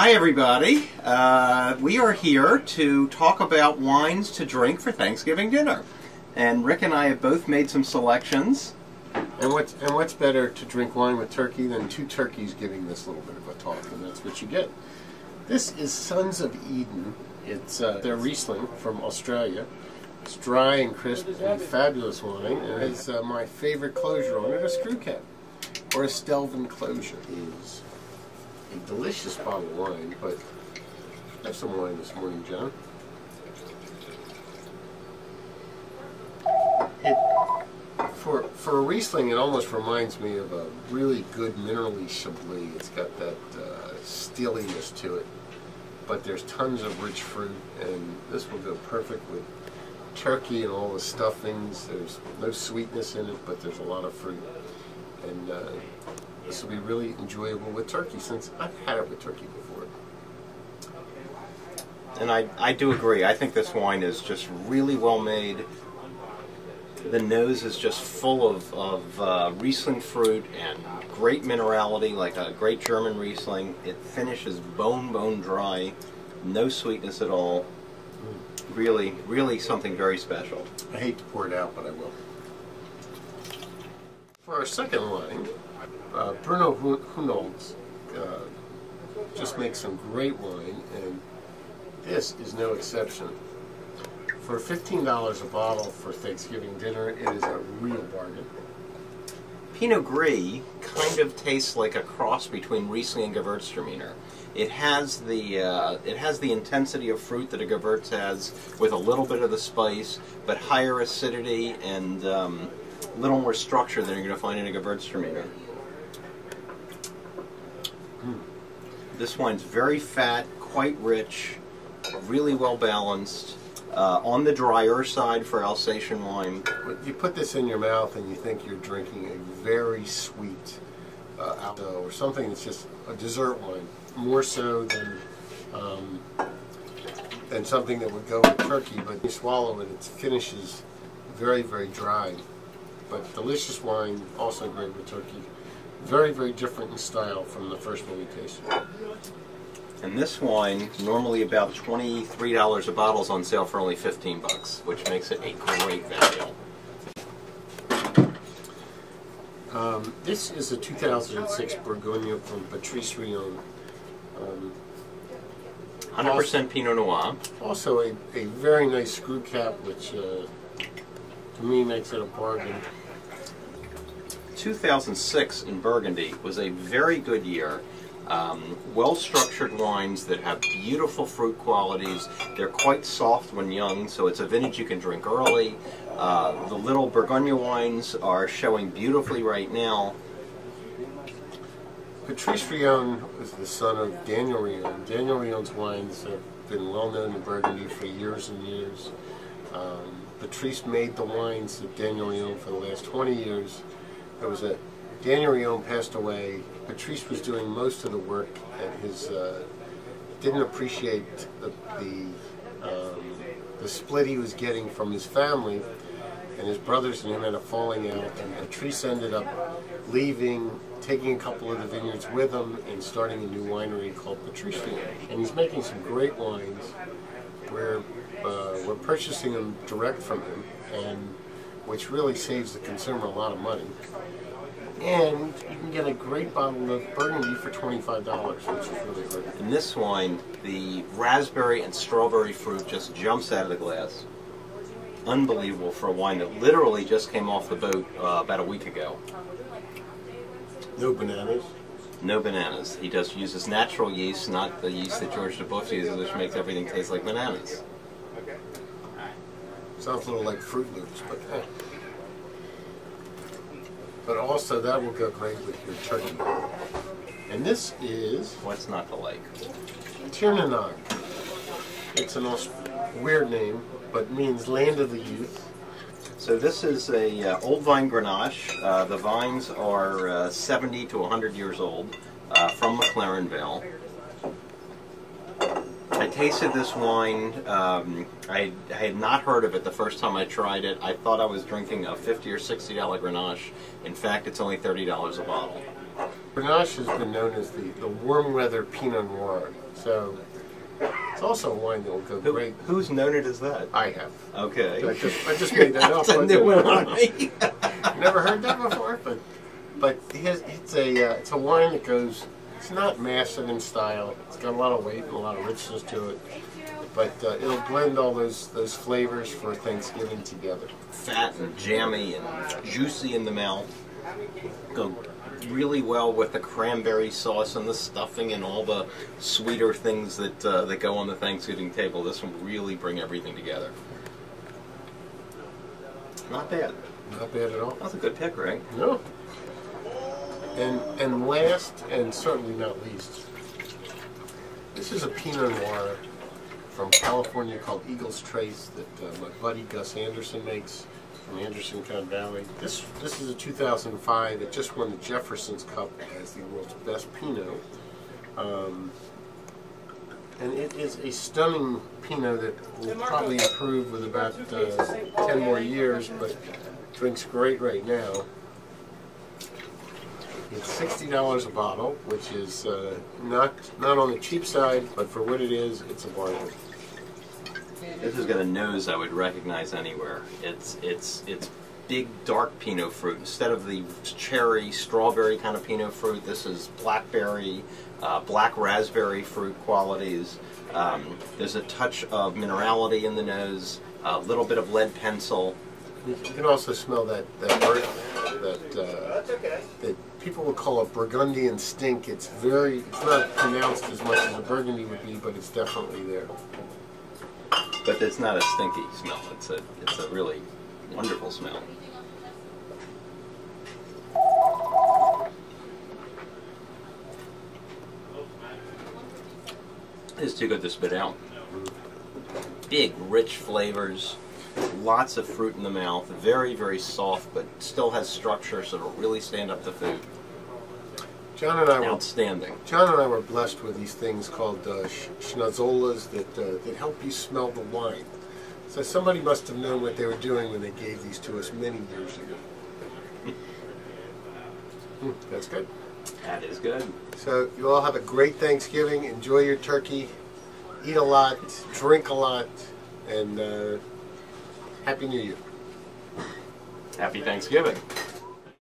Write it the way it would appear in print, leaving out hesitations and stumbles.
Hi everybody. We are here to talk about wines to drink for Thanksgiving dinner. And Rick and I have both made some selections. And what's better to drink wine with turkey than two turkeys giving this little bit of a talk, and that's what you get. This is Sons of Eden. It's their Riesling from Australia. It's dry and crisp and fabulous wine, and it has my favorite closure on it, a screw cap, or a Stelvin closure. It is a delicious bottle of wine, but have some wine this morning, John. For a Riesling, it almost reminds me of a really good minerally Chablis. It's got that steeliness to it, but there's tons of rich fruit, and this will go perfect with turkey and all the stuffings. There's no sweetness in it, but there's a lot of fruit, and this will be really enjoyable with turkey, since I've had it with turkey before. And I do agree. I think this wine is just really well made. The nose is just full of Riesling fruit and great minerality, like a great German Riesling. It finishes bone dry, no sweetness at all. Really, really something very special. I hate to pour it out, but I will. For our second wine, Bruno Hunold just makes some great wine, and this is no exception. For $15 a bottle for Thanksgiving dinner, it is a real bargain. Pinot Gris kind of tastes like a cross between Riesling and Gewürztraminer. It has the intensity of fruit that a Gewürz has, with a little bit of the spice, but higher acidity and a little more structure than you're going to find in a Gewürztraminer. This wine's very fat, quite rich, really well balanced. On the drier side for Alsatian wine. You put this in your mouth and you think you're drinking a very sweet Alto, or something that's just a dessert wine, more so than something that would go with turkey. But you swallow it, it finishes very, very dry. But delicious wine, also great with turkey. Very, very different in style from the first one we tasted. And this wine, normally about $23 a bottle, is on sale for only $15, which makes it a great value. This is a 2006 Bourgogne from Patrice Rion. 100% Pinot Noir. Also a very nice screw cap, which to me makes it a bargain. 2006 in Burgundy was a very good year. Well-structured wines that have beautiful fruit qualities. They're quite soft when young, so it's a vintage you can drink early. The little Bourgogne wines are showing beautifully right now. Patrice Rion is the son of Daniel Rion. Daniel Rion's wines have been well known in Burgundy for years and years. Patrice made the wines of Daniel Rion for the last 20 years. Daniel Rion passed away. Patrice was doing most of the work, and his didn't appreciate the split he was getting from his family, and his brothers and him had a falling out, and Patrice ended up leaving, taking a couple of the vineyards with him, and starting a new winery called Patrice Rion. And he's making some great wines. We're purchasing them direct from him, and which really saves the consumer a lot of money. And you can get a great bottle of Burgundy for $25, which is really great. In this wine, the raspberry and strawberry fruit just jumps out of the glass. Unbelievable for a wine that literally just came off the boat about a week ago. No bananas? No bananas. He just uses natural yeast, not the yeast that George DeBuff uses, which makes everything taste like bananas. Sounds a little like Fruit Loops, but But also that will go great with your turkey. And this is... What's not to like? Tiernanog. It's a weird name, but means land of the youth. So this is a old vine Grenache. The vines are 70 to 100 years old, from McLaren Vale. I tasted this wine. I had not heard of it the first time I tried it. I thought I was drinking a $50 or $60 Grenache. In fact, it's only $30 a bottle. Grenache has been known as the warm weather Pinot Noir. So it's also a wine that will go great. Who's known it as that? I have. Okay. I just made that up. That's a new one on me. Never heard that before, but it's a wine that goes. It's not massive in style. It's got a lot of weight and a lot of richness to it. But it'll blend all those flavors for Thanksgiving together. Fat and jammy and juicy in the mouth. Go really well with the cranberry sauce and the stuffing and all the sweeter things that that go on the Thanksgiving table. This will really bring everything together. Not bad. Not bad at all. That's a good pick, right? No. And last, and certainly not least, this is a Pinot Noir from California called Eagle's Trace that my buddy Gus Anderson makes from Anderson County Valley. This is a 2005. It just won the Jefferson's Cup as the world's best Pinot. And it is a stunning Pinot that will probably improve with about 10 more years, but drinks great right now. It's $60 a bottle, which is not on the cheap side, but for what it is, it's a bargain. This has got a nose I would recognize anywhere. It's big dark Pinot fruit instead of the cherry strawberry kind of Pinot fruit. This is blackberry, black raspberry fruit qualities. There's a touch of minerality in the nose, a little bit of lead pencil. You can also smell that earth that people would call a Burgundian stink. It's not pronounced as much as a Burgundy would be, but it's definitely there. But it's not a stinky smell. It's a really wonderful smell. It's too good to spit out. Big, rich flavors, lots of fruit in the mouth, very, very soft, but still has structure, so it'll really stand up to food. Outstanding. John and I were blessed with these things called schnazzolas that help you smell the wine. So somebody must have known what they were doing when they gave these to us many years ago. That's good. That is good. So you all have a great Thanksgiving. Enjoy your turkey. Eat a lot. Drink a lot. And Happy New Year. Happy Thanksgiving.